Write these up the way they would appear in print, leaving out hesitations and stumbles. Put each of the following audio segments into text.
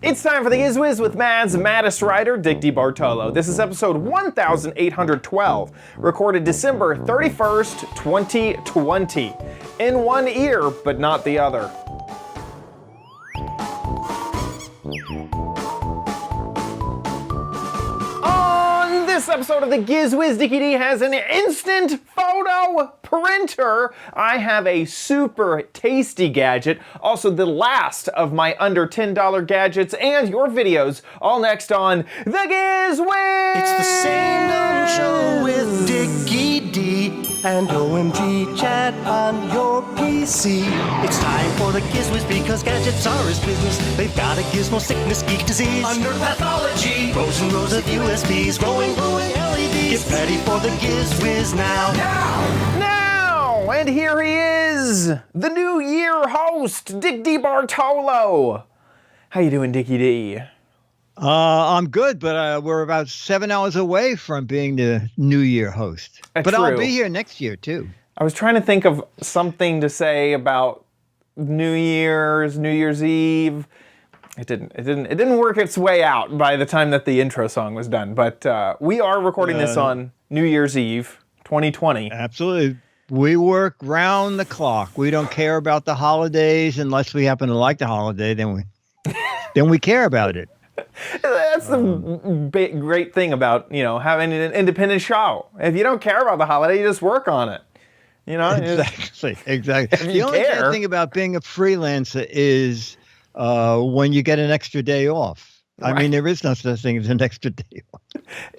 It's time for the Giz Wiz with Mad's maddest writer, Dick DeBartolo. This is episode 1812, recorded December 31st, 2020. In one ear, but not the other. On this episode of the Giz Wiz, Dickie D has an instant photo printer. I have a super tasty gadget, also the last of my under $10 gadgets, and your videos, all next on the Giz Wiz! It's the same dumb show with Dickie D and OMG chat on your PC. It's time for the Giz Wiz because gadgets are his business. They've got a gizmo sickness, geek disease, under pathology, rows and rows of USBs, glowing LEDs. Get ready for the Giz Wiz now. And here he is, the New Year host, Dick DeBartolo. How you doing, Dickie D? I'm good, but we're about 7 hours away from being the New Year host. But True. I'll be here next year, too. I was trying to think of something to say about New Year's Eve. It didn't work its way out by the time that the intro song was done. But we are recording this on New Year's Eve, 2020. Absolutely. We work round the clock. We don't care about the holidays unless we happen to like the holiday. Then we care about it. That's the great thing about, having an independent show. If you don't care about the holiday, you just work on it. Exactly. The only bad thing about being a freelancer is when you get an extra day off. Right. I mean, there is no such thing as an extra day off.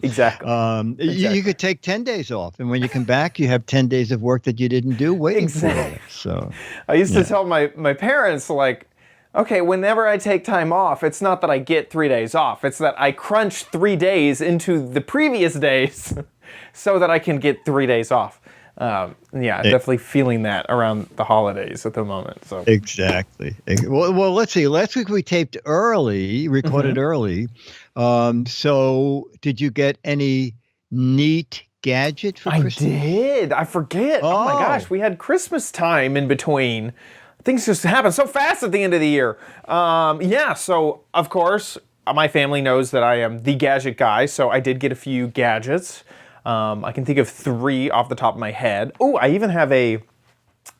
Exactly. You could take 10 days off, and when you come back, you have 10 days of work that you didn't do waiting for you. So I used to tell my parents, like, okay, whenever I take time off, it's not that I get 3 days off. It's that I crunch 3 days into the previous days so that I can get 3 days off. Definitely feeling that around the holidays at the moment. So exactly. Well, let's see. Last week we taped early, recorded early. So did you get any neat gadget for Christmas? I did. I forget. Oh my gosh, we had Christmas time in between. Things just happen so fast at the end of the year. So of course, my family knows that I am the gadget guy, so I did get a few gadgets. I can think of 3 off the top of my head. Oh, I even have a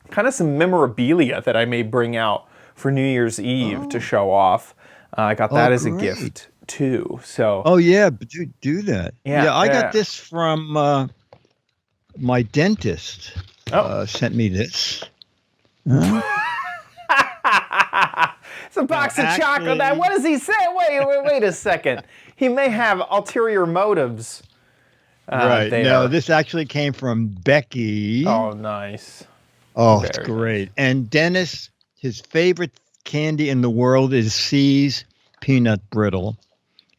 kind of some memorabilia that I may bring out for New Year's Eve to show off. I got that as a gift too. So. Oh yeah, but you do that. Yeah, I got this from my dentist. Sent me this. It's a box of chocolate. What does he say? Wait a second. He may have ulterior motives. Right. No, this actually came from Becky. Oh, nice. Oh, it's great. Nice. And Dennis, his favorite candy in the world is C's Peanut Brittle.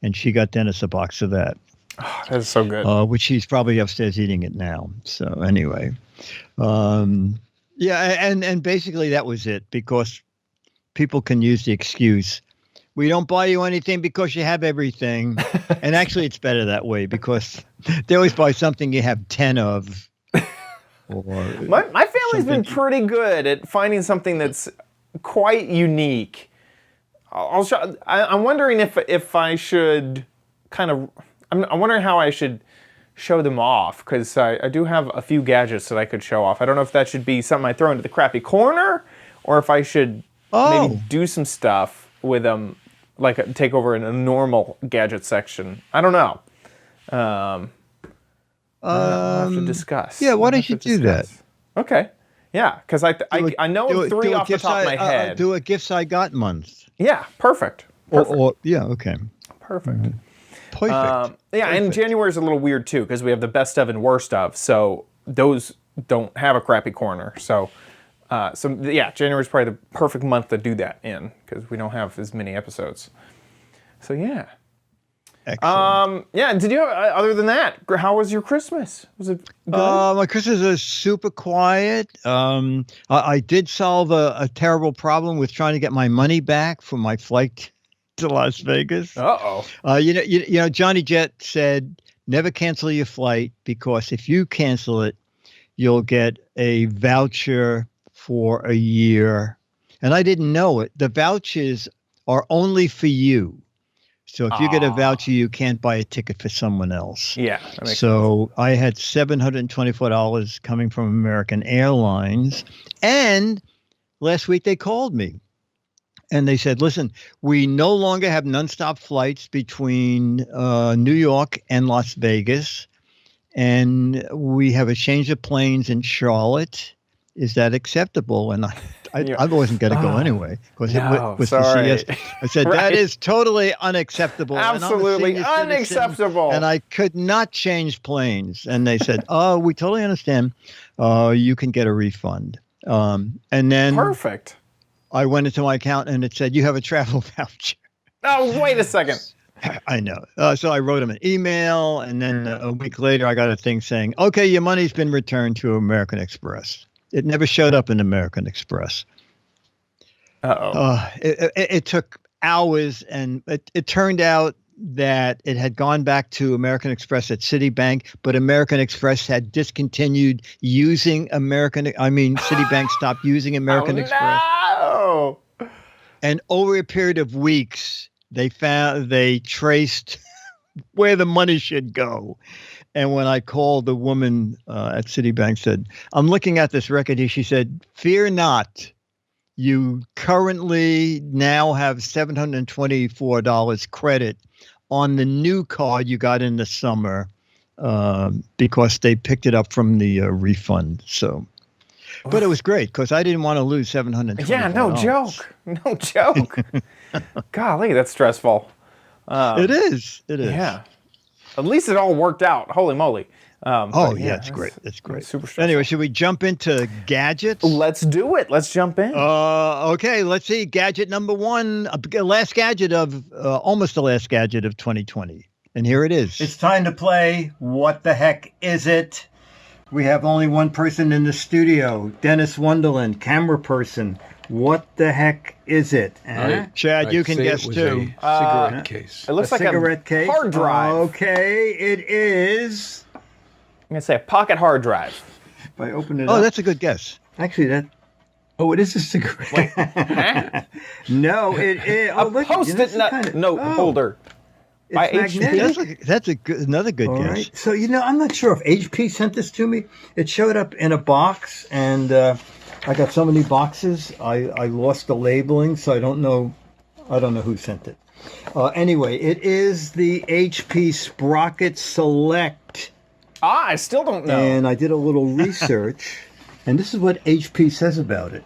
And she got Dennis a box of that. Oh, that's so good. Which he's probably upstairs eating it now. So anyway. And basically that was it, because people can use the excuse, we don't buy you anything because you have everything. And actually it's better that way, because they always buy something you have 10 of. My family's been pretty good at finding something that's quite unique. I'm wondering if I should I'm wondering how I should show them off, because I do have a few gadgets that I could show off. I don't know if that should be something I throw into the crappy corner, or if I should maybe do some stuff with them, like take over in a normal gadget section. I don't know. We'll have to discuss. Yeah, why don't you do that? Okay. Yeah, because I know 3 off the top of my head. Do a Gifts I Got month. Yeah, perfect. Okay. Perfect. Mm-hmm. Perfect. And January is a little weird too, because we have the best of and worst of, so those don't have a crappy corner. So January is probably the perfect month to do that in, because we don't have as many episodes. So yeah. Excellent. Did you have, other than that, how was your Christmas? Was it good? My Christmas was super quiet. I did solve a terrible problem with trying to get my money back for my flight to Las Vegas. Johnny Jett said, never cancel your flight, because if you cancel it, you'll get a voucher for a year. And I didn't know it. The vouchers are only for you. So if you get a voucher, you can't buy a ticket for someone else. Yeah. That makes So I had $724 coming from American Airlines. And last week they called me and they said, listen, we no longer have nonstop flights between New York and Las Vegas. And we have a change of planes in Charlotte. Is that acceptable? And I wasn't going to go anyway because it was the siesta. I said, Right. that is totally unacceptable. Absolutely And I'm a senior citizen, unacceptable. and I could not change planes. And they said, oh, we totally understand. You can get a refund. And then Perfect. I went into my account and it said, you have a travel voucher. Oh, wait a second. I know. So I wrote him an email, and then a week later, I got a thing saying, okay, your money's been returned to American Express. It never showed up in American Express. It took hours, and it turned out that it had gone back to American Express at Citibank, but American Express had discontinued using Citibank stopped using American Express. No! And over a period of weeks, they traced where the money should go. And when I called, the woman at Citibank said, I'm looking at this record here. She said, fear not. You currently now have $724 credit on the new card you got in the summer because they picked it up from the refund. So, but it was great because I didn't want to lose $724. Yeah, no joke. No joke. Golly, that's stressful. It is. Yeah. At least it all worked out. Holy moly. It's great. It's great. Super stressful. Anyway, should we jump into gadgets? Let's do it. Let's jump in. Okay, let's see. Gadget number one, almost the last gadget of 2020. And here it is. It's time to play What the Heck Is It? We have only one person in the studio, Dennis Wonderland, camera person. What the heck is it? Chad, you can guess too. Cigarette case. It looks like cigarette a case? hard drive. Okay, it is. I'm going to say a pocket hard drive. If I open it up. Oh, that's a good guess. Actually, oh, it is a cigarette. Huh? No, it is. Oh, look, Post-it note holder. It's by magnetic. That's another good All guess. right. So, I'm not sure if HP sent this to me. It showed up in a box, and I got so many boxes, I lost the labeling, so I don't know who sent it. Anyway, it is the HP Sprocket Select. I still don't know. And I did a little research, and this is what HP says about it.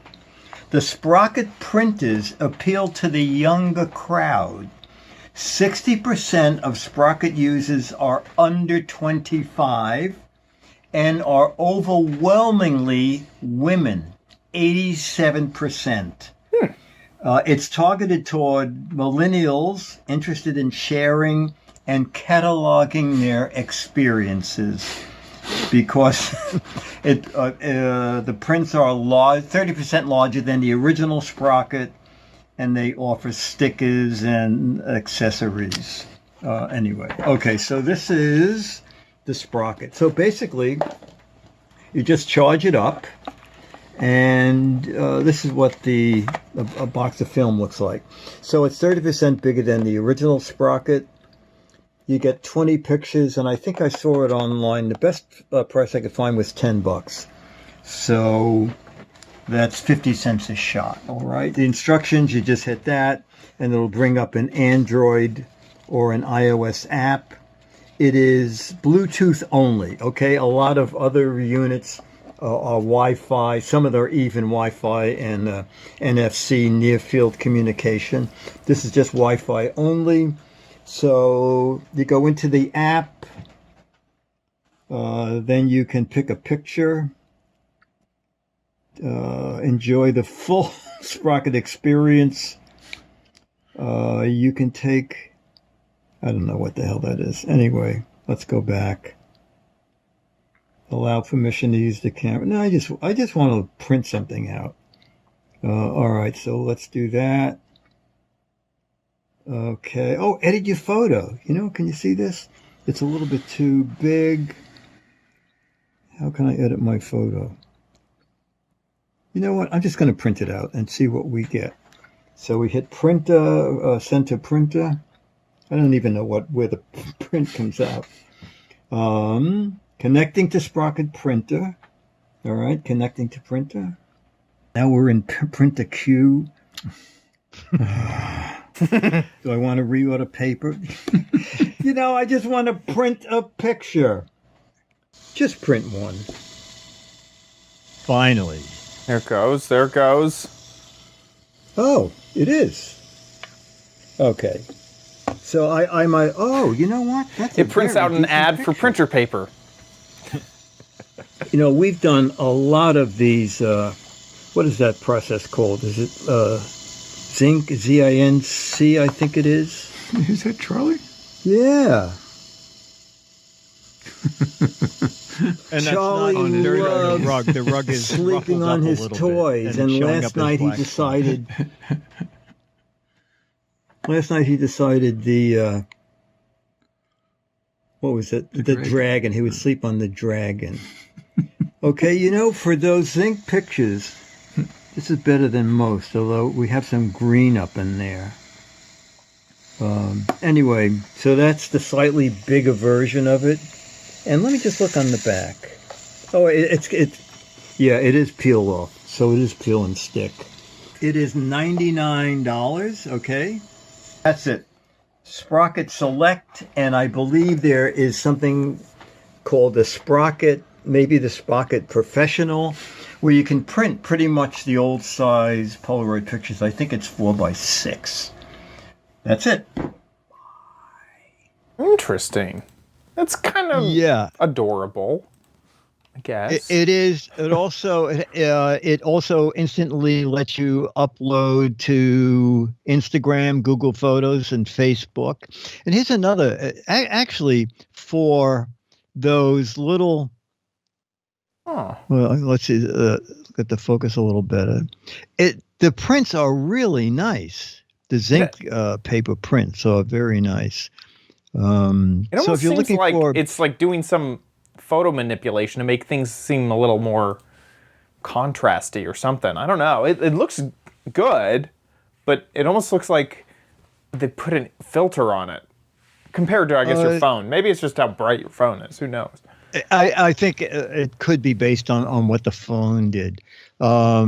The Sprocket printers appeal to the younger crowd. 60% of Sprocket users are under 25 and are overwhelmingly women, 87%. It's targeted toward millennials interested in sharing and cataloging their experiences because the prints are 30% larger than the original Sprocket, and they offer stickers and accessories. Anyway, okay, so this is the Sprocket. So basically, you just charge it up, and this is what a box of film looks like. So it's 30% bigger than the original Sprocket. You get 20 pictures, and I think I saw it online. The best price I could find was $10. So that's 50 cents a shot. All right. The instructions, you just hit that, and it'll bring up an Android or an iOS app. It is Bluetooth only. Okay. A lot of other units are Wi-Fi. Some of them are even Wi-Fi and NFC, near field communication. This is just Wi-Fi only. So you go into the app. Then you can pick a picture. Enjoy the full Sprocket experience. You can take, I don't know what the hell that is. Anyway, let's go back. Allow permission to use the camera. No, I just want to print something out. All right, so let's do that. Okay. Oh, edit your photo. Can you see this? It's a little bit too big. How can I edit my photo? You know what? I'm just going to print it out and see what we get. So we hit printer, send to printer. I don't even know where the print comes out. Connecting to Sprocket printer. All right, connecting to printer. Now we're in printer queue. Do I want to reorder paper? I just want to print a picture. Just print one. Finally. There it goes. There it goes. Oh, it is. Okay. So I might. Oh, you know what? It prints out an ad for printer paper. We've done a lot of these. What is that process called? Is it Zinc? Z-I-N-C, I think it is. Is that Charlie? Yeah. And Charlie that's not loves the rug. The rug is sleeping ruffled on up a his little toys, bit and showing last up his night he black decided. Last night he decided the. What was it? The dragon. He would sleep on the dragon. Okay, for those zinc pictures, this is better than most, although we have some green up in there. Anyway, so that's the slightly bigger version of it. And let me just look on the back. Oh, it is peel off. So it is peel and stick. It is $99, okay? That's it. Sprocket Select, and I believe there is something called the Sprocket, maybe the Sprocket Professional, where you can print pretty much the old size Polaroid pictures. I think it's 4x6. That's it. Interesting. That's kind of adorable, I guess. It is. It also instantly lets you upload to Instagram, Google Photos, and Facebook. And here's another. Actually, for those little. Oh. Well, let's see. Get the focus a little better. The prints are really nice. The zinc paper prints are very nice. It almost so if you're seems looking like for, it's like doing some photo manipulation to make things seem a little more contrasty or something. I don't know. It looks good, but it almost looks like they put a filter on it compared to, I guess, your phone. Maybe it's just how bright your phone is. Who knows? I think it could be based on what the phone did. The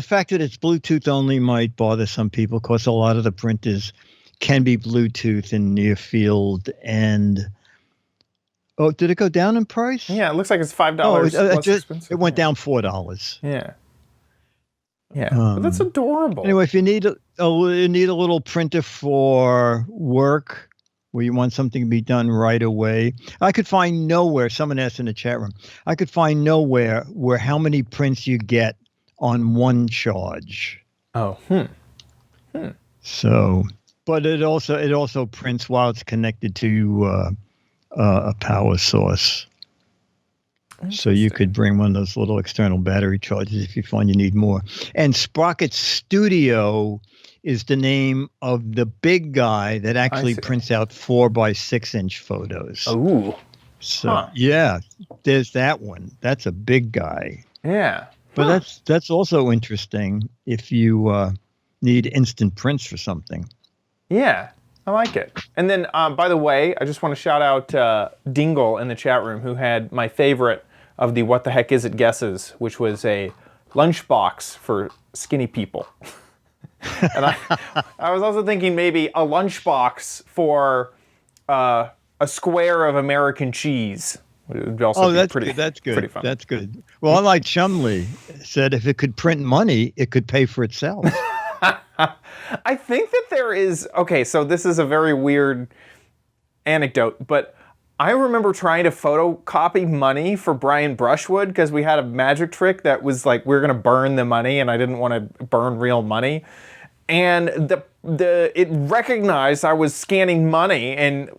fact that it's Bluetooth only might bother some people because a lot of the printers can be Bluetooth and near field. And did it go down in price? Yeah, it looks like it's $5 less expensive. It went down $4. Yeah. Yeah, but that's adorable. Anyway, if you need a little printer for work where you want something to be done right away, I could find nowhere. Someone asked in the chat room. I could find nowhere where how many prints you get on one charge. Oh. So, but it also prints while it's connected to a power source. So you could bring one of those little external battery chargers if you find you need more. And Sprocket Studio is the name of the big guy that actually prints out 4x6-inch photos. Ooh. So there's that one. That's a big guy. Yeah. But that's also interesting if you need instant prints for something. Yeah, I like it. And then, by the way, I just want to shout out Dingle in the chat room, who had my favorite of the What the Heck Is It guesses, which was a lunchbox for skinny people. And I was also thinking maybe a lunchbox for a square of American cheese. It would also be pretty fun. That's good. Well, unlike Chumley said, if it could print money, it could pay for itself. I think that there is... Okay, so this is a very weird anecdote, but I remember trying to photocopy money for Brian Brushwood because we had a magic trick that was like, we were going to burn the money and I didn't want to burn real money. And it recognized I was scanning money and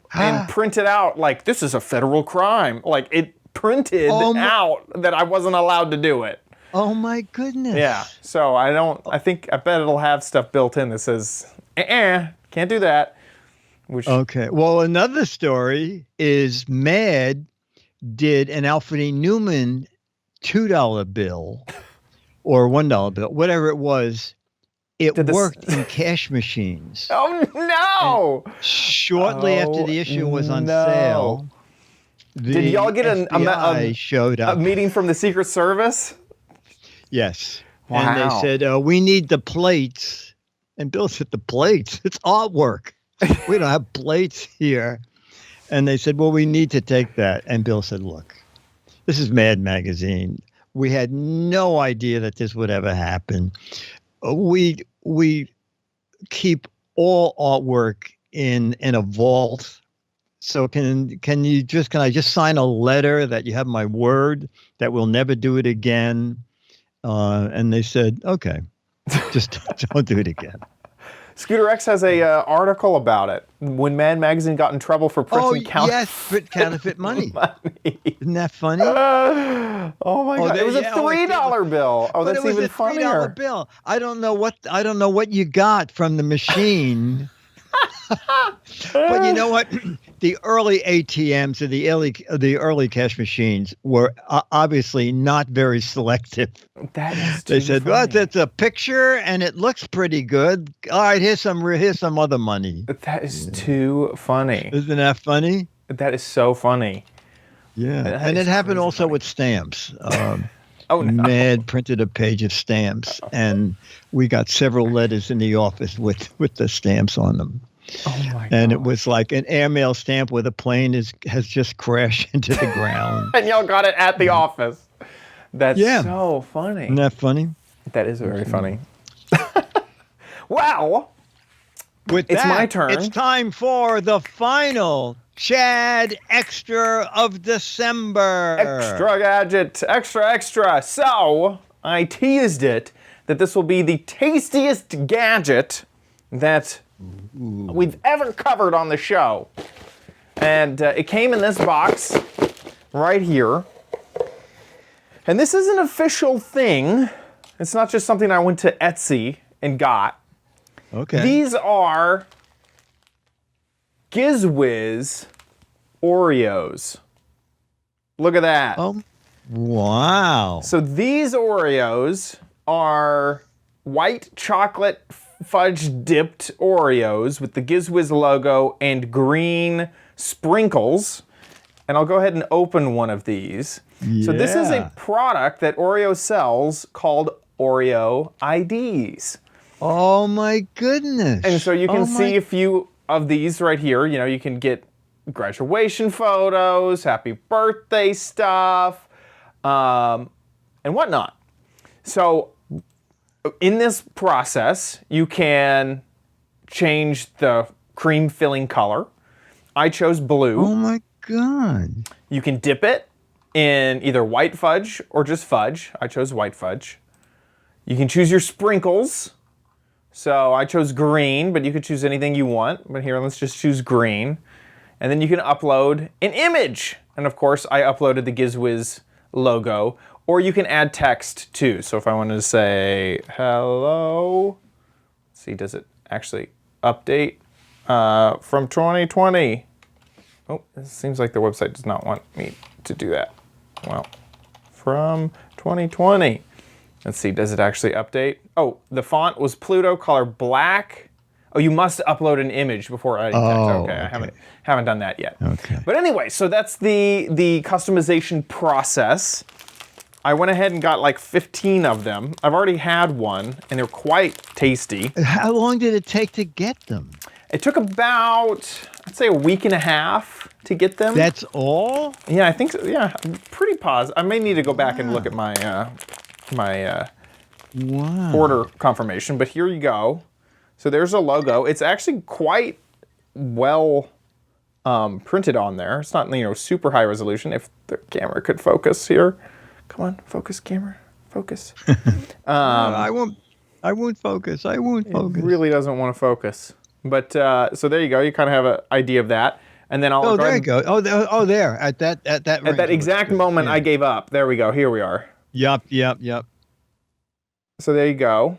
printed out like, this is a federal crime. Like, it printed out that I wasn't allowed to do it. Oh my goodness. Yeah. So I bet it'll have stuff built in that says, can't do that. Okay. Well, another story is Mad did an Alfred E. Newman $2 bill or $1 bill, whatever it was, It worked in cash machines. Oh no! And shortly after the issue was on sale, did y'all get FBI showed up. A meeting from the Secret Service? Yes. Wow. And they said, we need the plates. And Bill said, the plates? It's artwork. We don't have plates here. And they said, well, we need to take that. And Bill said, look, this is Mad Magazine. We had no idea that this would ever happen. We keep all artwork in a vault. So can I just sign a letter that you have my word that we'll never do it again? And they said, okay, just don't do it again. Scooter X has a article about it when Mad Magazine got in trouble for printing counterfeit money. Isn't that funny? Oh my God! It was a $3 bill. Oh, that's even funnier. It was a $3 bill. I don't know what you got from the machine. But you know what? The early ATMs or the early cash machines were obviously not very selective. That is They said, funny. "Well, it's a picture and it looks pretty good. All right, here's some other money." That is too funny. Isn't that funny? That is so funny. Yeah, That and is it happened crazy also funny. with stamps. Oh no! Mad printed a page of stamps, and we got several letters in the office with the stamps on them. Oh my God! And it was like an airmail stamp where the plane has just crashed into the ground. And y'all got it at the office. That's so funny. Isn't that funny? That is very funny. Well, It's my turn. It's time for the final Chad Extra of December. extra gadget, extra. So I teased it that this will be the tastiest gadget that we've ever covered on the show. And it came in this box right here. And this is an official thing. It's not just something I went to Etsy and got. Okay. These are Giz Wiz Oreos. Look at that. Oh, wow. So these Oreos are white chocolate fudge dipped Oreos with the Giz Wiz logo and green sprinkles. And I'll go ahead and open one of these. So this is Yeah. a product that Oreo sells called Oreo IDs. Oh my goodness. And so you can see a few of these right here. You know, you can get graduation photos, happy birthday stuff, and whatnot. So in this process, you can change the cream filling color. I chose blue. Oh my God. You can dip it in either white fudge or just fudge. I chose white fudge. You can choose your sprinkles. So I chose green, but you could choose anything you want. But here, let's just choose green. And then you can upload an image. And of course, I uploaded the Giz Wiz logo. Or you can add text too. So if I wanted to say, hello, let's see, does it actually update from 2020? Oh, it seems like the website does not want me to do that. Well, from 2020. Let's see, does it actually update? Oh, the font was Pluto, color black. Oh, you must upload an image before adding text. Okay, I haven't done that yet. Okay. But anyway, so that's the customization process. I went ahead and got like 15 of them. I've already had one, and they're quite tasty. How long did it take to get them? It took about, I'd say, a week and a half to get them. That's all? Yeah, I think so. Yeah, I'm pretty positive. I may need to go back and look at my order confirmation, but here you go. So there's a logo. It's actually quite well printed on there. It's not, super high resolution. If the camera could focus here. Come on, focus, camera, focus. I won't focus. I won't focus. It really doesn't want to focus. But so there you go. You kind of have an idea of that. And then I'll Oh, go there ahead you go. Oh, there at that at that exact moment I gave up. There we go. Here we are. Yup. So there you go.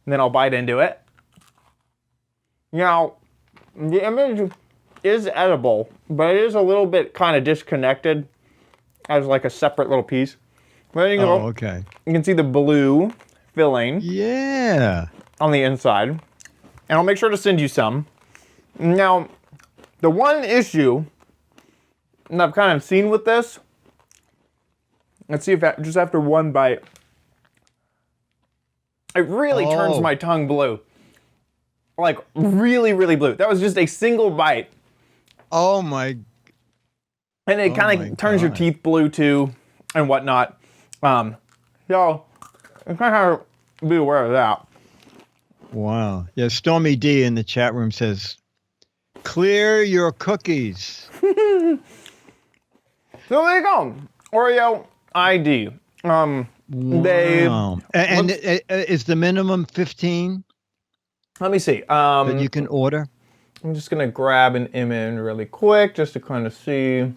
And then I'll bite into it. Now, the image is edible, but it is a little bit kind of disconnected as like a separate little piece. There you go. Oh, okay. You can see the blue filling. Yeah. on the inside, and I'll make sure to send you some. Now, the one issue that I've kind of seen with this, let's see if that, just after one bite, it really turns my tongue blue. Like, really, really blue. That was just a single bite. Oh my. And it kind of turns your teeth blue too, and whatnot. So, you kind of have to be aware of that. Wow. Yeah, Stormy D in the chat room says, clear your cookies. So there you go. Oreo ID. Wow. And is the minimum 15 Let me see. that you can order? I'm just going to grab an image really quick just to kind of see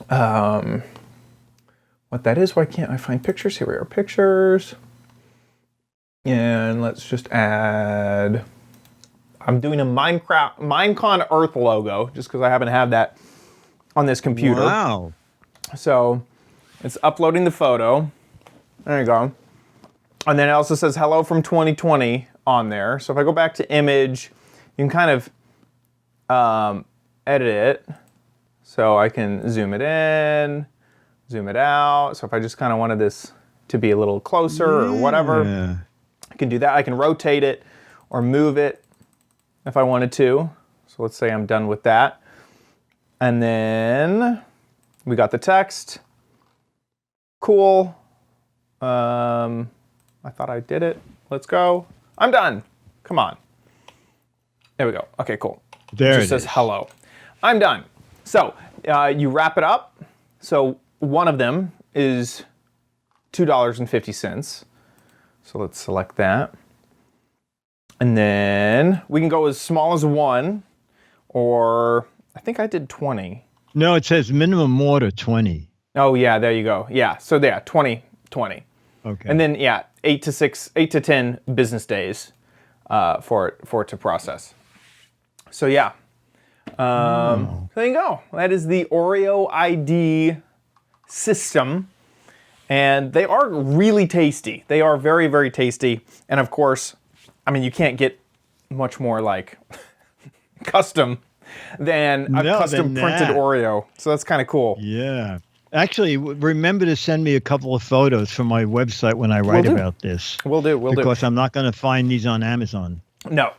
what that is. Why can't I find pictures? Here we are, pictures. And let's just add, I'm doing a Minecon Earth logo just because I happen to have that on this computer. Wow. So it's uploading the photo. There you go. And then it also says hello from 2020 on there. So if I go back to image, you can kind of edit it. So I can zoom it in, zoom it out. So if I just kind of wanted this to be a little closer or whatever, I can do that. I can rotate it or move it if I wanted to. So let's say I'm done with that. And then we got the text. Cool. I thought I did it. Let's go. I'm done. Come on. There we go. Okay, cool. There it just says hello. I'm done. So you wrap it up. So one of them is $2.50. So let's select that. And then we can go as small as one, or I think I did 20. No, it says minimum order 20. Oh yeah, there you go. Yeah, so yeah, 20. Okay. And then yeah, 8 to 10 business days for it to process. So yeah, so there you go. That is the Oreo ID system, and they are really tasty. They are very, very tasty, and of course, I mean, you can't get much more like custom than a custom printed Oreo. So that's kind of cool. Yeah. Actually, remember to send me a couple of photos from my website when I write about this. We'll do. Because I'm not going to find these on Amazon. No.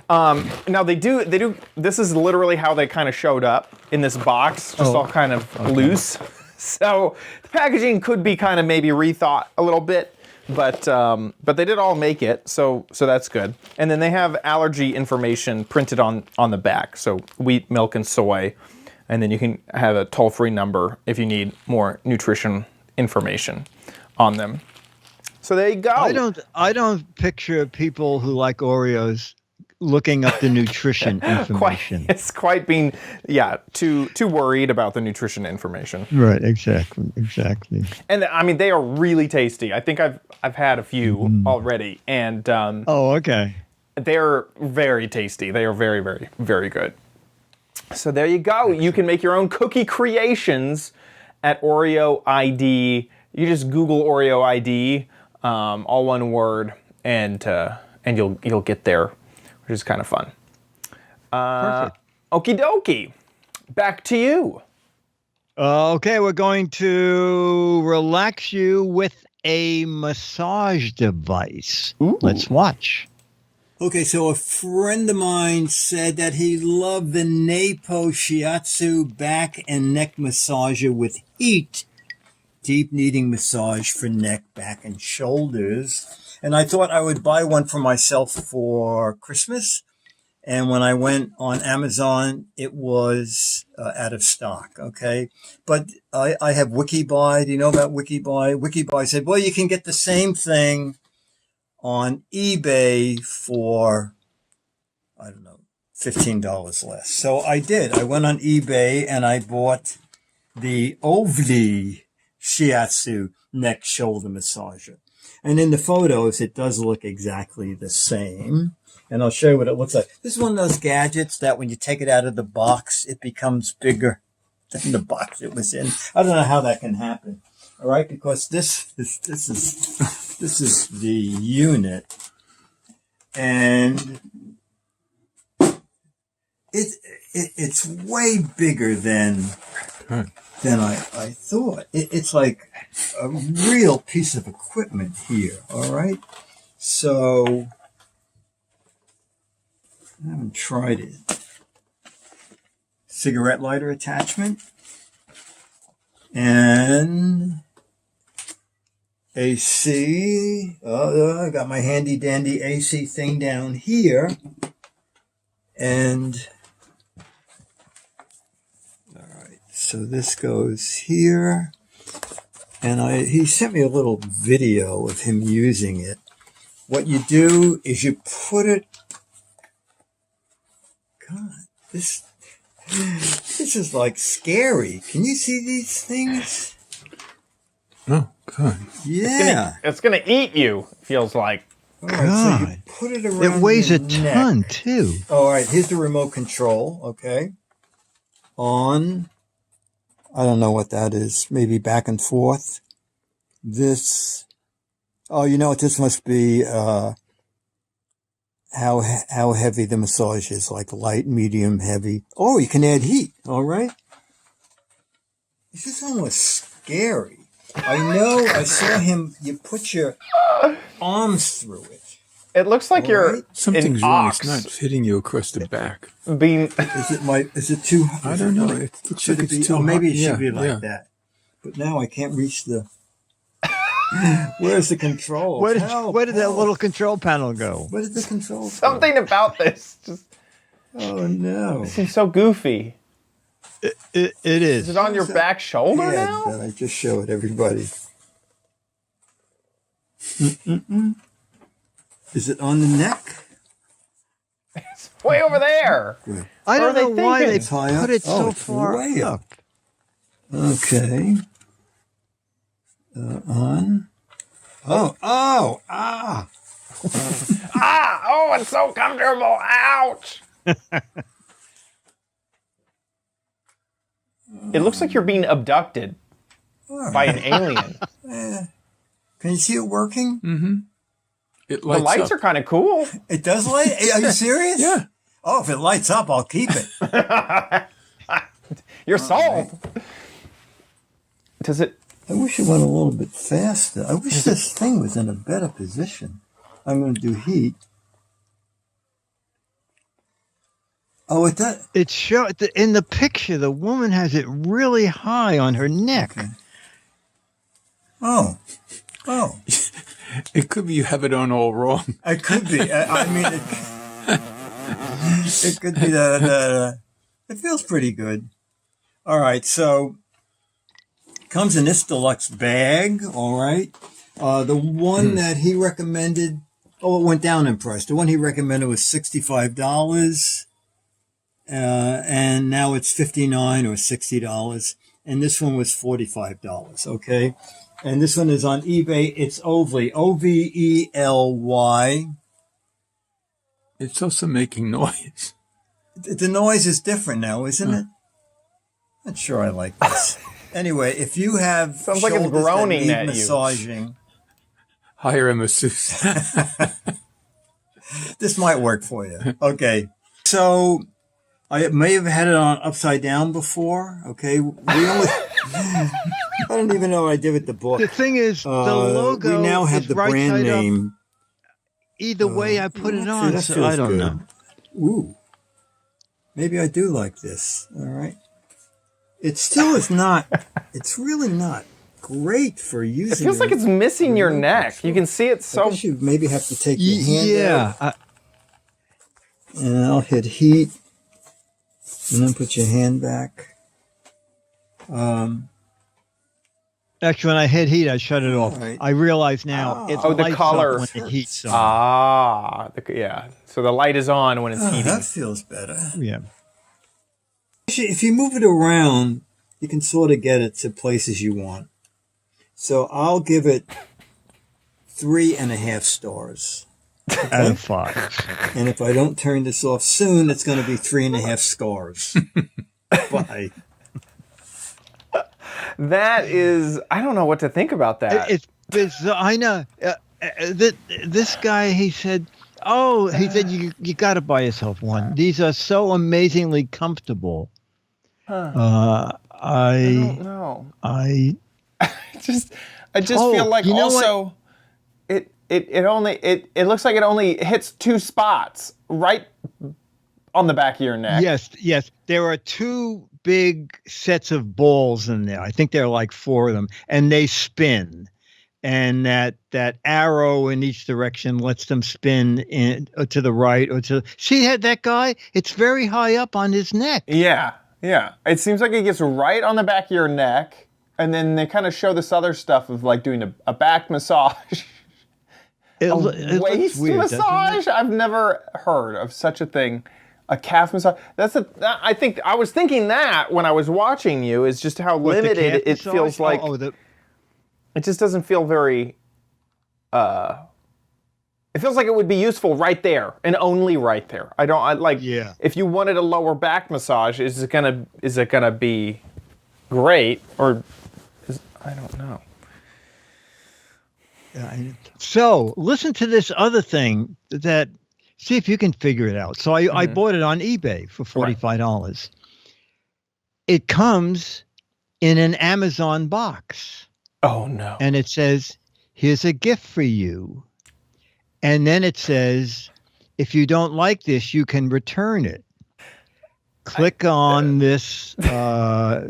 Now they do. This is literally how they kind of showed up in this box, just all kind of loose. So the packaging could be kind of maybe rethought a little bit, but they did all make it, so that's good. And then they have allergy information printed on the back, so wheat, milk, and soy. And then you can have a toll-free number if you need more nutrition information on them. So there you go. I don't picture people who like Oreos looking up the nutrition information. It's quite being, too worried about the nutrition information. Right, exactly. And I mean, they are really tasty. I think I've had a few already, and okay. They're very tasty. They are very, very, very good. So there you go. You can make your own cookie creations at Oreo ID. You just Google Oreo ID, all one word, and you'll get there, which is kind of fun. Perfect. Okie dokie. Back to you. Okay, we're going to relax you with a massage device. Ooh. Let's watch. Okay, so a friend of mine said that he loved the Napo Shiatsu back and neck massager with heat. Deep kneading massage for neck, back, and shoulders. And I thought I would buy one for myself for Christmas. And when I went on Amazon, it was out of stock, okay? But I have WikiBuy. Do you know about WikiBuy? WikiBuy said, well, you can get the same thing on eBay for, I don't know, $15 less. So I did. I went on eBay and I bought the Ovli Shiatsu neck shoulder massager. And in the photos, it does look exactly the same. And I'll show you what it looks like. This is one of those gadgets that when you take it out of the box, it becomes bigger than the box it was in. I don't know how that can happen. All right, because this is This is the unit, and it's way bigger than I thought. It's like a real piece of equipment here. All right, so I haven't tried it. Cigarette lighter attachment and AC. I got my handy dandy AC thing down here. And all right, so this goes here. And he sent me a little video of him using it. What you do is you put it. God, this is like scary. Can you see these things? Oh, God. Yeah. It's gonna eat you, feels like. All right, so you put it around. It weighs your a ton, too. All right, here's the remote control, okay? On, I don't know what that is, maybe back and forth. This, oh, you know what, this must be how heavy the massage is, like light, medium, heavy. Oh, you can add heat, all right? This is almost scary. I know, I saw him, you put your arms through it. It looks like you're Something's an wrong. ox It's not hitting you across the back. being. Is it too? I don't know. It looks Should like it it's be? too Oh, maybe it hot. should be like Yeah. that. But now I can't reach the. Where's the control? Where did that little control panel go? Where did the control? Something about this just Oh no! seems so goofy. It is. Is it on your back shoulder Yeah, now? I just showed everybody. Is it on the neck? It's way over there. I don't What are know they why they thinking? High up? put it Oh, so it's far way up. up. Okay. On. Oh! Ah! Oh, it's so comfortable. Ouch! It looks like you're being abducted by an alien. Can you see it working? It The lights lights up. are kind of cool. It does light. Are you serious? Yeah. Oh, if it lights up, I'll keep it. You're sold. Does it? I wish it went a little bit faster. I wish this thing was in a better position. I'm going to do heat. Oh, it does. It in the picture. The woman has it really high on her neck. Okay. Oh. It could be you have it on all wrong. It could be. I mean, it could be that. It feels pretty good. All right, so comes in this deluxe bag. All right, the one that he recommended. Oh, it went down in price. The one he recommended was $65, and now it's $59 or $60, and this one was $45. Okay. And this one is on eBay. It's Ovely, Ovely. It's also making noise. The noise is different now, isn't it? Not sure I like this. Anyway, if you have Sounds like it's shoulders groaning that at need you. massaging, Hire a masseuse. this might work for you. Okay. So I may have had it on upside down before. Okay. I don't even know what I did with the book. The thing is, the logo. We now have is the right brand side up. name. Either way, I put it See, on, that so feels I don't good. know. Ooh. Maybe I do like this. All right. It still is not, it's really not great for using. It feels like it's missing your neck. You can see it I so. guess you maybe have to take your hand Yeah. out. And I'll hit heat. And then put your hand back. Actually, when I hit heat, I shut it off. Right. I realize now it Oh, the lights color. up when the heat's on. Yeah. So the light is on when it's heating. That feels better. Yeah. If you move it around, you can sort of get it to places you want. So I'll give it 3.5 stars. Out of 5. And if I don't turn this off soon, it's going to be 3.5 scars. Bye. That is, I don't know what to think about that. It's I know. this guy, he said, you got to buy yourself one. These are so amazingly comfortable. I don't know. I just feel like you know also it looks like it only hits 2 spots right on the back of your neck. Yes. There are 2 big sets of balls in there. I think there are like 4 of them, and they spin. And that arrow in each direction lets them spin to the right or to. See that guy? It's very high up on his neck. Yeah. It seems like it gets right on the back of your neck, and then they kind of show this other stuff of like doing a back massage. It Waist weird, massage? I've never heard of such a thing. A calf massage. I was thinking that when I was watching you is just how limited it feels like. It just doesn't feel very. It feels like it would be useful right there and only right there. Yeah. If you wanted a lower back massage, is it gonna be great or? I don't know. So listen to this other thing that. See if you can figure it out. So I bought it on eBay for $45. Right. It comes in an Amazon box. Oh, no. And it says, here's a gift for you. And then it says, if you don't like this, you can return it. Click on this,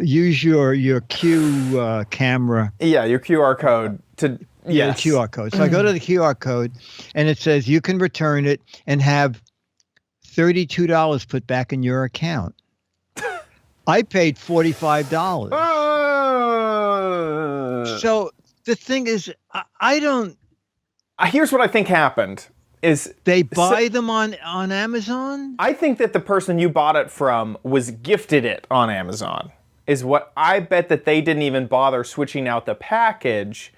use your Q camera. Yeah, your QR code to... Yeah, the QR code. So I go to the QR code, and it says you can return it and have $32 put back in your account. I paid $45. So the thing is, I don't. Here's what I think happened: is they buy them on Amazon? I think that the person you bought it from was gifted it on Amazon. Is what I bet that they didn't even bother switching out the package.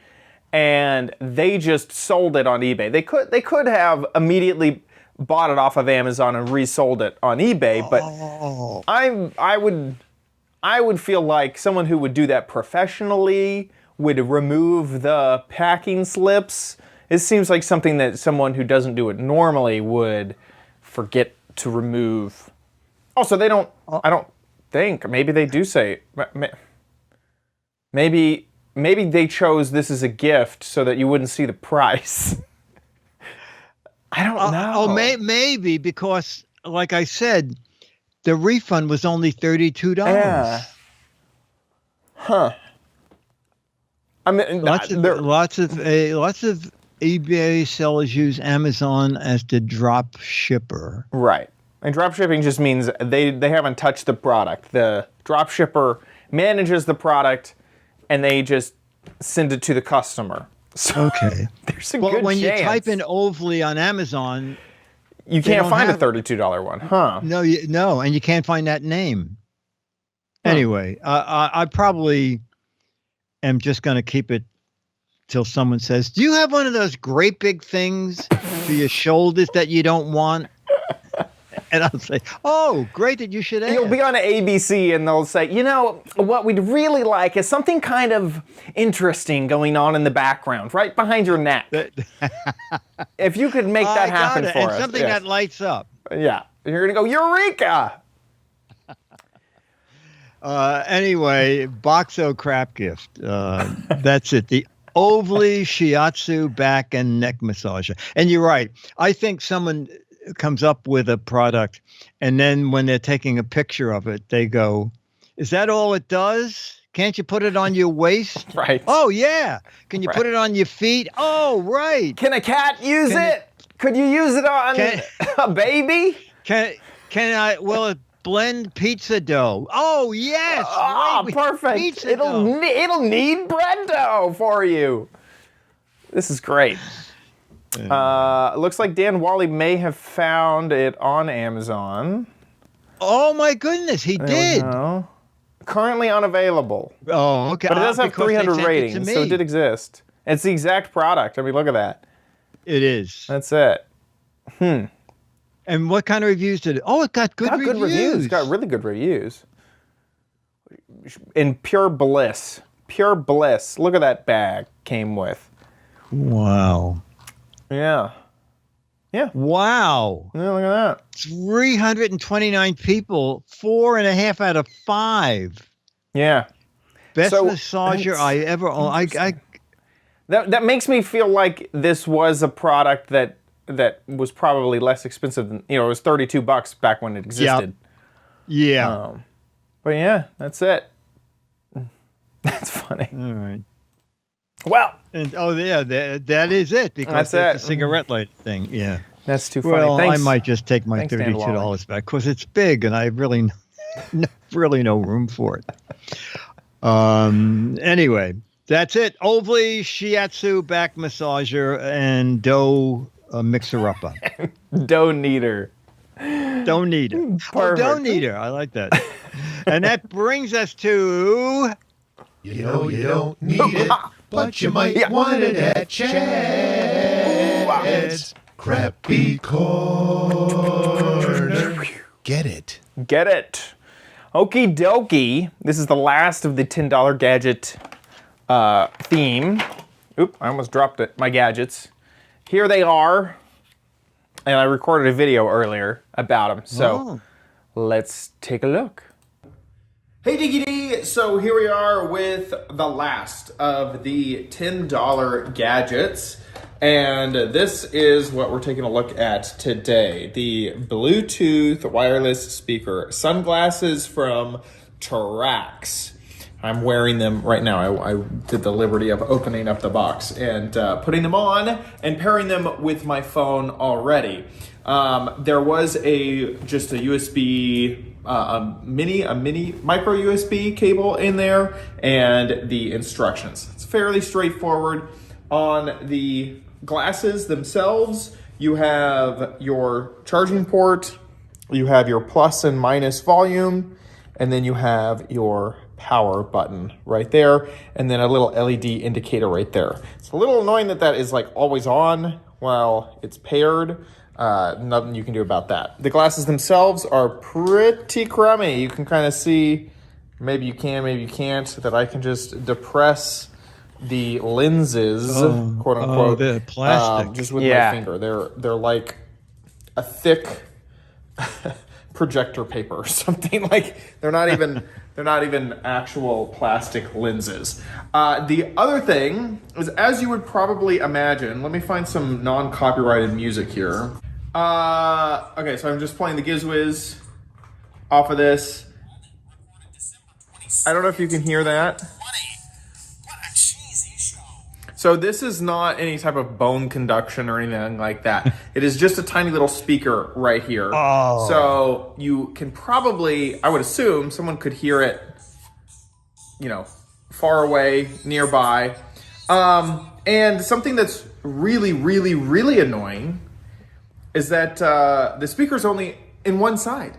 And they just sold it on eBay. They could have immediately bought it off of Amazon and resold it on eBay, but I would feel like someone who would do that professionally would remove the packing slips. It seems like something that someone who doesn't do it normally would forget to remove. Also, they don't. I don't think. Maybe they do say. Maybe they chose this as a gift so that you wouldn't see the price. I don't know. Maybe because, like I said, the refund was only $32. Yeah. Huh. I mean, lots of eBay sellers use Amazon as the drop shipper. Right. And drop shipping just means they haven't touched the product. The drop shipper manages the product, and they just send it to the customer. So okay. There's a good chance. When you type in Ovally on Amazon, you can't find a $32 one, huh? No, and you can't find that name. Huh. Anyway, I probably am just going to keep it till someone says, "Do you have one of those great big things for your shoulders that you don't want?" And I'll say, "Oh, great that you should ask." You'll be on ABC and they'll say, "You know, what we'd really like is something kind of interesting going on in the background, right behind your neck. If you could make that happen for us." Something that lights up. Yeah. You're going to go, "Eureka!" Anyway, Boxo crap gift. That's it. The Ovally Shiatsu back and neck massager. And you're right. I think someone comes up with a product, and then when they're taking a picture of it, they go, "Is that all it does? Can't you put it on your waist?" Right. "Oh, yeah. Can you put it on your feet?" "Oh, right. Can a cat use it? Could you use it on a baby? Will it blend pizza dough?" "Oh, yes. Oh, perfect. It'll knead bread dough for you." This is great. Looks like Dan Wally may have found it on Amazon. Oh my goodness, he did. Currently unavailable. Oh, okay. But it does have 300 ratings, so it did exist. It's the exact product. I mean, look at that. It is. That's it. And what kind of reviews did it? Oh, it got good reviews. It got really good reviews. In pure bliss. Pure bliss. Look at that bag came with. Wow. Yeah. Yeah. Wow. Yeah, look at that. 329 people, 4.5 out of 5. Yeah. Best So, massager I ever owned. That makes me feel like this was a product that was probably less expensive than, it was $32 back when it existed. Yeah. But yeah, that's it. That's funny. All right. Well, And that is it, because That's it's a cigarette light thing. Yeah. that's too funny. Well, Thanks. I might just take my Thanks, Dan Wally. $32 back because it's big and I really, really no room for it. Anyway, that's it. Ovally Shiatsu back massager and dough mixer-upper. Dough kneader. Don't need it. Oh, Perfect. don't need it. I like that. And that brings us to You know you don't need it, but you might want it at Chad's Crappy Corner. Get it. Get it. Okie dokie. This is the last of the $10 gadget theme. Oop, I almost dropped it. My gadgets. Here they are. And I recorded a video earlier about them. So let's take a look. Hey Diggy D! So here we are with the last of the $10 gadgets. And this is what we're taking a look at today. The Bluetooth wireless speaker sunglasses from Trax. I'm wearing them right now. I did the liberty of opening up the box and putting them on and pairing them with my phone already. There was just a USB, a mini micro USB cable in there, and the instructions. It's fairly straightforward. On the glasses themselves, you have your charging port, you have your plus and minus volume, and then you have your power button right there, and then a little LED indicator right there. It's a little annoying that is like always on while it's paired. Nothing you can do about that. The glasses themselves are pretty crummy. You can kind of see, maybe you can, maybe you can't, that I can just depress the lenses, quote unquote, the plastic, just with my finger. They're like a thick projector paper or something. Like they're not even actual plastic lenses. The other thing is, as you would probably imagine, let me find some non-copyrighted music here. Okay, so I'm just playing the Giz Wiz off of this. I don't know if you can hear that. So this is not any type of bone conduction or anything like that. It is just a tiny little speaker right here. Oh. So you can probably, I would assume, someone could hear it, far away, nearby. And something that's really, really, really annoying is that the speaker's only in one side.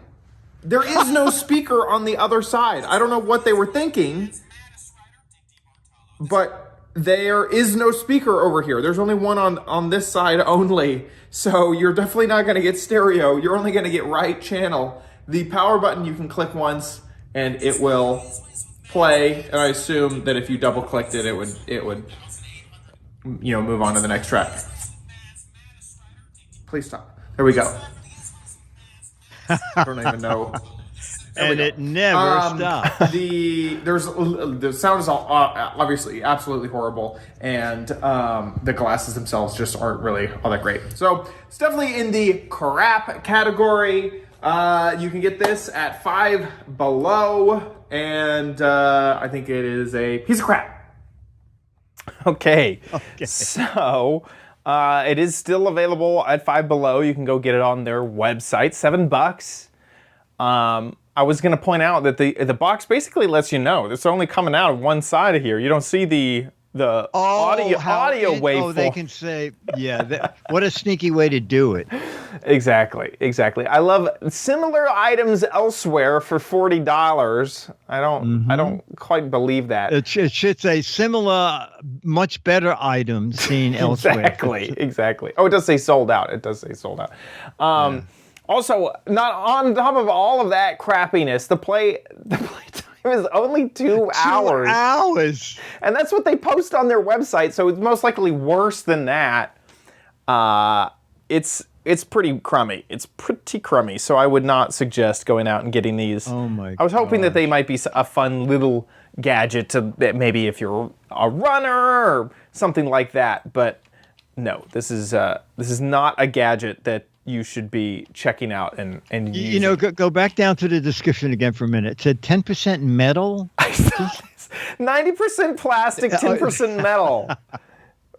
There is no speaker on the other side. I don't know what they were thinking, but there is no speaker over here. There's only one on this side only. So you're definitely not going to get stereo. You're only going to get right channel. The power button you can click once and it will play. And I assume that if you double clicked it, it would move on to the next track. Please stop. There we go. I don't even know. And it never stopped. The sound is obviously absolutely horrible, and the glasses themselves just aren't really all that great. So it's definitely in the crap category. You can get this at $5 Below, and I think it is a piece of crap. Okay. So it is still available at $5 Below. You can go get it on their website, $7. I was going to point out that the box basically lets you know it's only coming out of one side of here. You don't see the audio waveform. Oh, they can say, what a sneaky way to do it. Exactly. I love similar items elsewhere for $40. I don't quite believe that. It should say similar, much better items seen elsewhere. Exactly. Oh, it does say sold out. Also, not on top of all of that crappiness, the play time is only 2 hours. 2 hours. And that's what they post on their website, so it's most likely worse than that. It's pretty crummy. It's pretty crummy. So I would not suggest going out and getting these. Oh my! I was hoping that they might be a fun little gadget to maybe if you're a runner or something like that. But no, this is not a gadget that you should be checking out and using. You know, go back down to the description again for a minute. It said 10% metal. 90% plastic, 10% metal.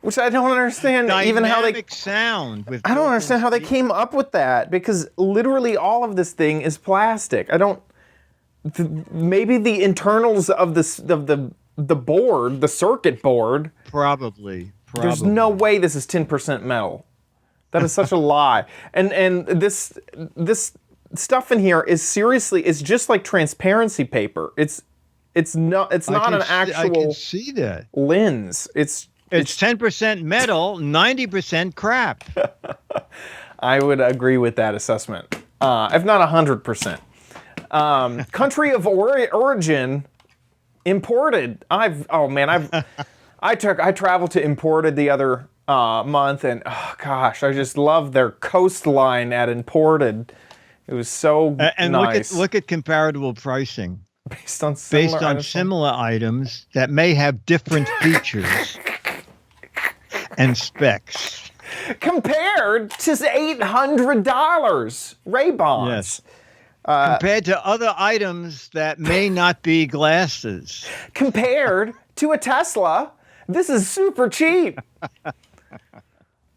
Which I don't understand even how they sound. I don't understand how they came up with that because literally all of this thing is plastic. I don't. Maybe the internals of the board, the circuit board. Probably. There's no way this is 10% metal. That is such a lie. And this stuff in here is seriously, it's just like transparency paper. It's not an actual. I can see that lens. It's 10% metal, 90% crap. I would agree with that assessment, if not 100%. Country of origin, imported. I traveled to Imported the other month, and oh gosh, I just love their coastline at Imported. It was so and nice. look at comparable pricing based on similar items that may have different features and specs compared to $800 Ray-Bans. Yes. Compared to other items that may not be glasses. Compared to a Tesla, this is super cheap.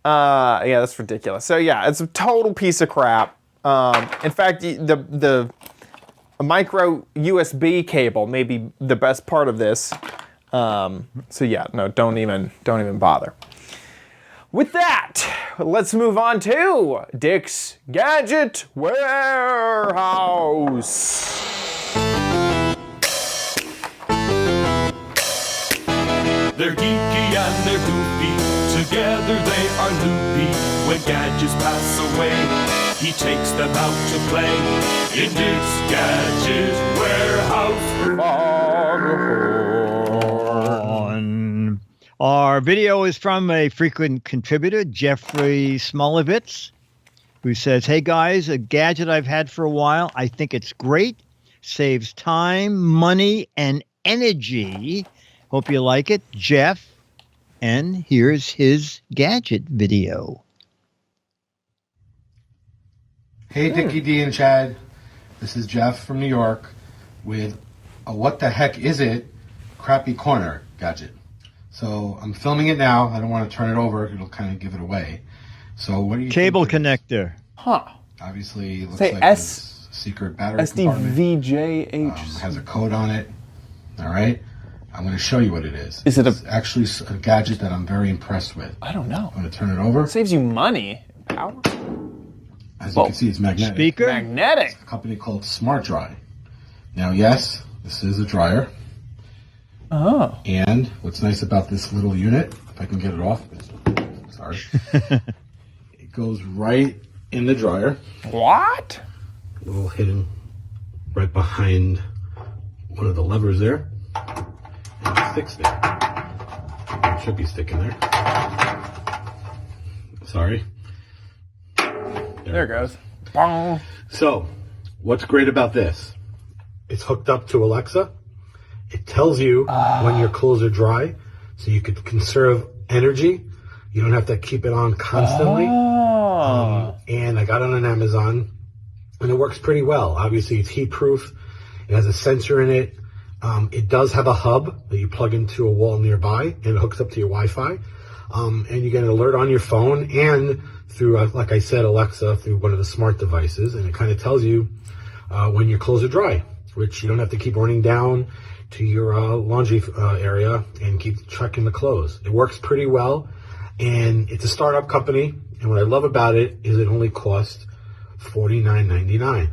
Yeah, that's ridiculous. So yeah, it's a total piece of crap. In fact, the micro USB cable may be the best part of this. So yeah, no, don't even bother. With that, let's move on to Dick's Gadget Warehouse. They're geeky and they're goofy, together they are loopy. When gadgets pass away, he takes them out to play in Dick's Gadget Warehouse. Our video is from a frequent contributor, Jeffrey Smolovitz, who says, "Hey guys, a gadget I've had for a while. I think it's great. Saves time, money, and energy. Hope you like it, Jeff." And here's his gadget video. Hey, Dickie D and Chad. This is Jeff from New York with a What the Heck Is It Crappy Corner gadget. So I'm filming it now. I don't want to turn it over. It'll kind of give it away. So what do you Cable think connector. Huh. Obviously, it looks Say like a secret battery compartment. SDVJH. Has a code on it. All right. I'm going to show you what it is. Is it It's actually a gadget that I'm very impressed with. I don't know. I'm going to turn it over. It saves you money. Power? As you can see, it's magnetic. Speaker? Magnetic. It's a company called Smart Dry. Now, yes, this is a dryer. Oh. And what's nice about this little unit, if I can get it off, sorry, it goes right in the dryer. What? A little hidden right behind one of the levers there. And it sticks there. It should be sticking there. Sorry. There it goes. Bong. So, what's great about this? It's hooked up to Alexa. It tells you when your clothes are dry, so you could conserve energy. You don't have to keep it on constantly. And I got it on Amazon, and it works pretty well. Obviously, it's heat-proof. It has a sensor in it. It does have a hub that you plug into a wall nearby, and it hooks up to your Wi-Fi. And you get an alert on your phone and through, like I said, Alexa, through one of the smart devices, and it kind of tells you when your clothes are dry, which you don't have to keep running down to your laundry area and keep checking the clothes. It works pretty well, and it's a startup company, and what I love about it is it only costs $49.99.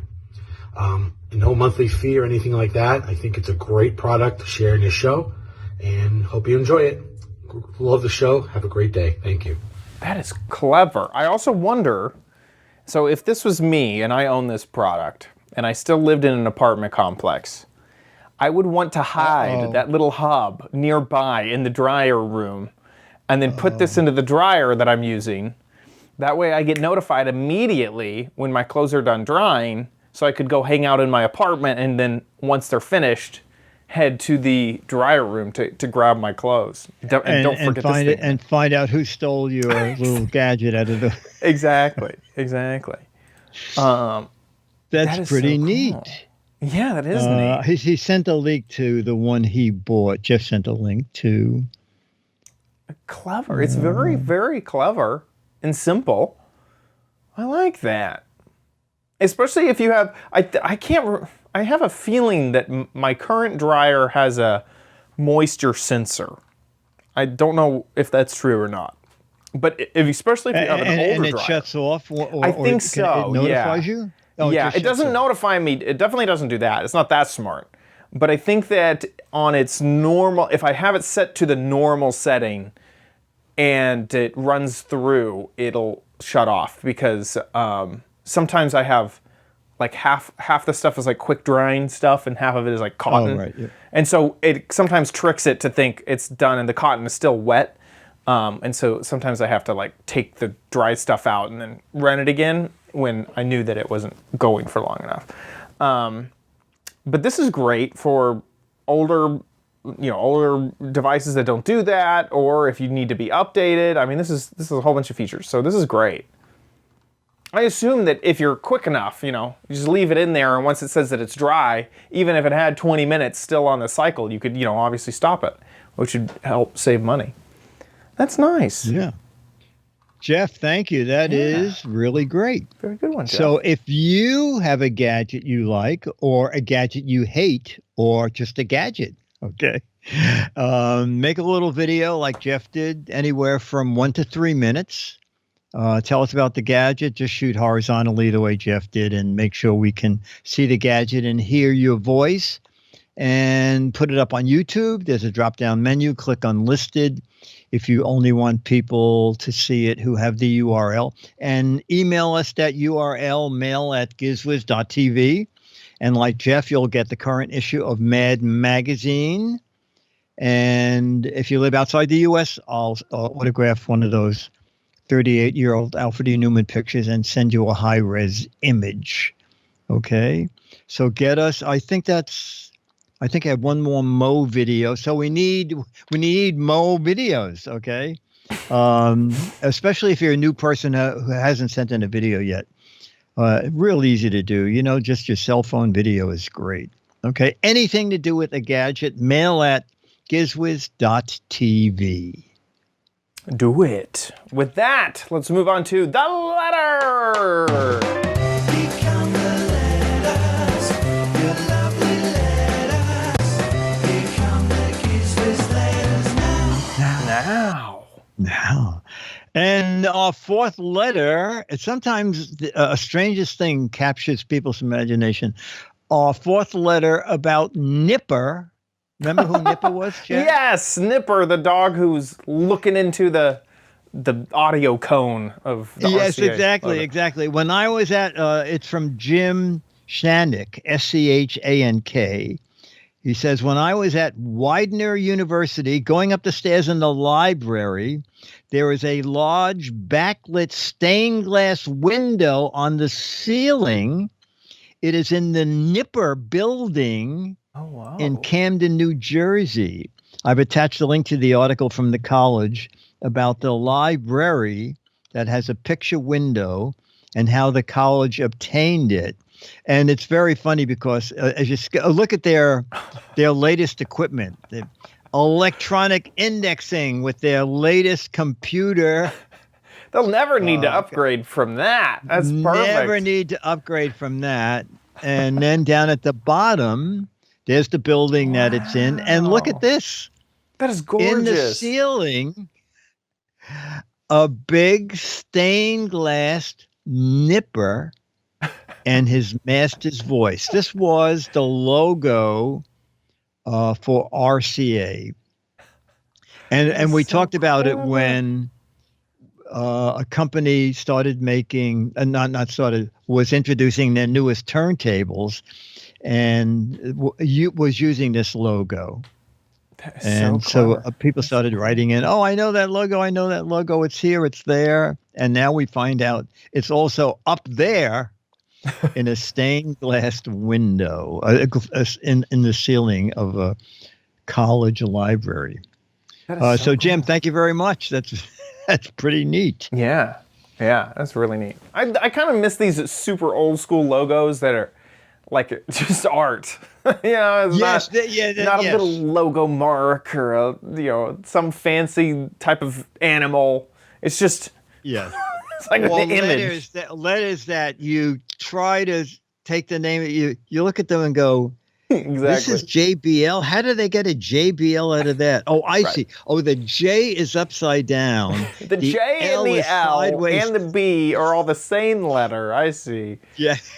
No monthly fee or anything like that. I think it's a great product to share in your show, and hope you enjoy it. Love the show. Have a great day. Thank you. That is clever. I also wonder, so if this was me and I own this product and I still lived in an apartment complex, I would want to hide that little hub nearby in the dryer room and then put this into the dryer that I'm using That way I get notified immediately when my clothes are done drying, so I could go hang out in my apartment, and then once they're finished, head to the dryer room to grab my clothes. Don't forget find this it and find out who stole your little gadget out of the. Exactly. That's pretty so neat. cool. Yeah, that is neat. He sent a link to the one he bought. Jeff sent a link to. Clever. It's very, very clever and simple. I like that. Especially if you have, I have a feeling that my current dryer has a moisture sensor. I don't know if that's true or not. But especially if you have an older and it dryer. Shuts off? I think so, It notifies you? Oh, yeah, it doesn't off. notify me. It definitely doesn't do that. It's not that smart. But I think that on its normal, if I have it set to the normal setting and it runs through, it'll shut off, because sometimes I have like half the stuff is like quick drying stuff and half of it is like cotton. Oh, right, yeah. And so it sometimes tricks it to think it's done and the cotton is still wet. And so sometimes I have to like take the dry stuff out and then run it again when I knew that it wasn't going for long enough. But this is great for older devices that don't do that, or if you need to be updated. I mean, this is a whole bunch of features. So this is great. I assume that if you're quick enough, you just leave it in there, and once it says that it's dry, even if it had 20 minutes still on the cycle, you could, obviously stop it, which would help save money. That's nice. Yeah. Jeff, thank you. That is really great. Very good one, Jeff. So if you have a gadget you like, or a gadget you hate, or just a gadget, okay, make a little video like Jeff did, anywhere from 1 to 3 minutes. Tell us about the gadget. Just shoot horizontally the way Jeff did, and make sure we can see the gadget and hear your voice, and put it up on YouTube. There's a drop-down menu. Click Unlisted if you only want people to see it who have the URL, and email us that URL, mail@gizwiz.tv. And like Jeff, you'll get the current issue of Mad Magazine. And if you live outside the U.S., I'll autograph one of those 38-year-old Alfred E. Newman pictures and send you a high-res image. Okay? So get us, I think I have one more Mo video. So we need Mo videos, okay? Especially if you're a new person who hasn't sent in a video yet. Real easy to do. Just your cell phone video is great. Okay? Anything to do with a gadget, mail@gizwiz.tv. Do it. With that, let's move on to the letter. Become the letters, your lovely letters. Become the Giz Wiz letters Now. And our fourth letter, sometimes a strangest thing captures people's imagination. Our fourth letter about Nipper. Remember who Nipper was, Jeff? Yes, Nipper, the dog who's looking into the audio cone of the Yes, RCA. exactly. When I was at, it's from Jim Shank, Schank. He says, when I was at Widener University, going up the stairs in the library, there is a large backlit stained glass window on the ceiling. It is in the Nipper building. Oh, wow. In Camden, New Jersey. I've attached a link to the article from the college about the library that has a picture window and how the college obtained it. And it's very funny because as you look at their latest equipment, the electronic indexing with their latest computer. They'll never need to upgrade from that. That's perfect. Never need to upgrade from that. And then down at the bottom, there's the building that it's in. And look at this. That is gorgeous. In the ceiling, a big stained glass Nipper and his master's voice. This was the logo for RCA. And we talked about it when a company started making, was introducing their newest turntables, and was using this logo. And so people started writing in, oh, I know that logo, it's here, it's there. And now we find out it's also up there in a stained glass window in the ceiling of a college library. So Jim, thank you very much. That's pretty neat. Yeah, that's really neat. I kind of miss these super old school logos that are like just art. It's not a little logo mark or some fancy type of animal. It's just it's like an image. Letters that you try to take the name. You look at them and go, exactly. This is JBL. How do they get a JBL out of that? Oh, I see. Oh, the J is upside down. The J and the L sideways. And the B are all the same letter. I see. Yes,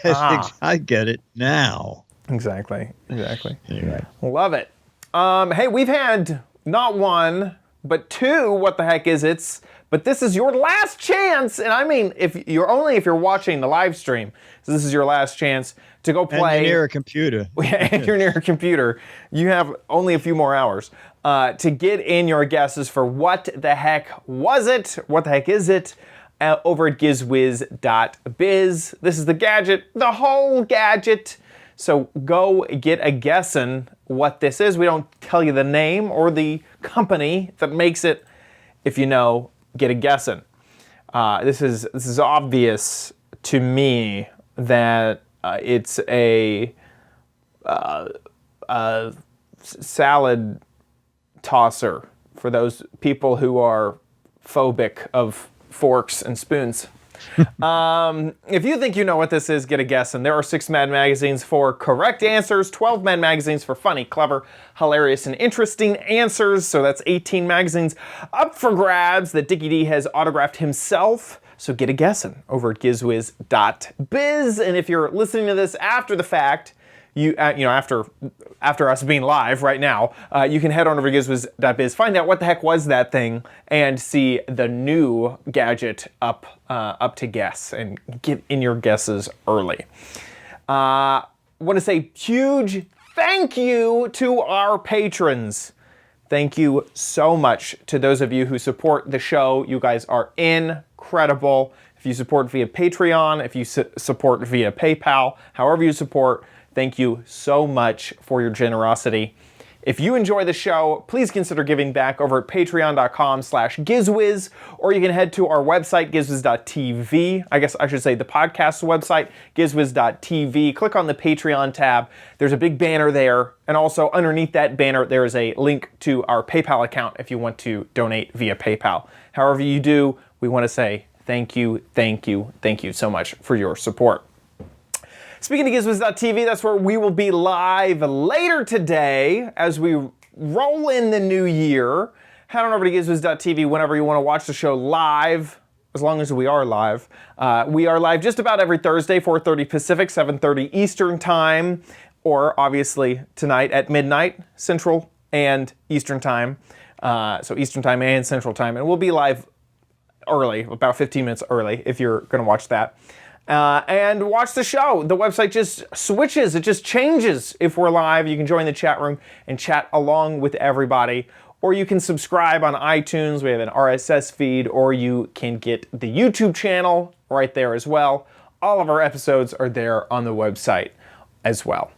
I get it now. Exactly. Anyway. Love it. Hey, we've had not one, but two What the Heck Is It's, but this is your last chance. And I mean, if you're watching the live stream, so this is your last chance to go play. And you're near a computer. And you're near a computer. You have only a few more hours to get in your guesses for What the Heck Was It? What the Heck Is It? Over at gizwiz.biz. This is the gadget, the whole gadget. So go get a guessing what this is. We don't tell you the name or the company that makes it. If you know, get a guessing. This is obvious to me that it's a salad tosser for those people who are phobic of forks and spoons. If you think you know what this is, get a guess. And there are 6 Mad Magazines for correct answers, 12 Mad Magazines for funny, clever, hilarious, and interesting answers. So that's 18 magazines up for grabs that Dickie D has autographed himself. So get a guessing over at gizwiz.biz. And if you're listening to this after the fact, after us being live right now, you can head on over to gizwiz.biz, find out what the heck was that thing, and see the new gadget up to guess, and get in your guesses early. I want to say huge thank you to our patrons. Thank you so much to those of you who support the show. You guys are incredible. If you support via Patreon, if you support via PayPal, however you support, thank you so much for your generosity. If you enjoy the show, please consider giving back over at patreon.com/GizWiz, or you can head to our website, gizwiz.tv. I guess I should say the podcast website, gizwiz.tv. Click on the Patreon tab. There's a big banner there, and also underneath that banner, there is a link to our PayPal account if you want to donate via PayPal. However you do, we want to say thank you so much for your support. Speaking of gizwiz.tv, that's where we will be live later today as we roll in the new year. Head on over to gizwiz.tv whenever you want to watch the show live, as long as we are live. We are live just about every Thursday, 4:30 Pacific, 7:30 Eastern Time, or obviously tonight at midnight Central and Eastern Time. So Eastern Time and Central Time. And we'll be live early, about 15 minutes early, if you're going to watch that. And watch the show. The website just switches. It just changes if we're live. You can join the chat room and chat along with everybody. Or you can subscribe on iTunes. We have an RSS feed. Or you can get the YouTube channel right there as well. All of our episodes are there on the website as well.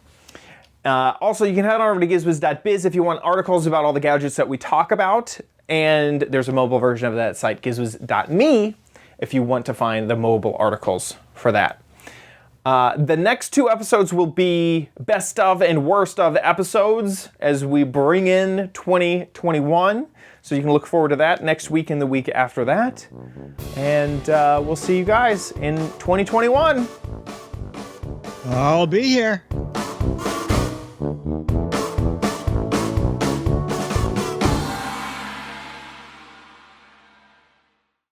Also, you can head on over to gizwiz.biz if you want articles about all the gadgets that we talk about. And there's a mobile version of that site, gizwiz.me, if you want to find the mobile articles for that. The next 2 episodes will be best of and worst of episodes as we bring in 2021. So you can look forward to that next week and the week after that. And we'll see you guys in 2021. I'll be here.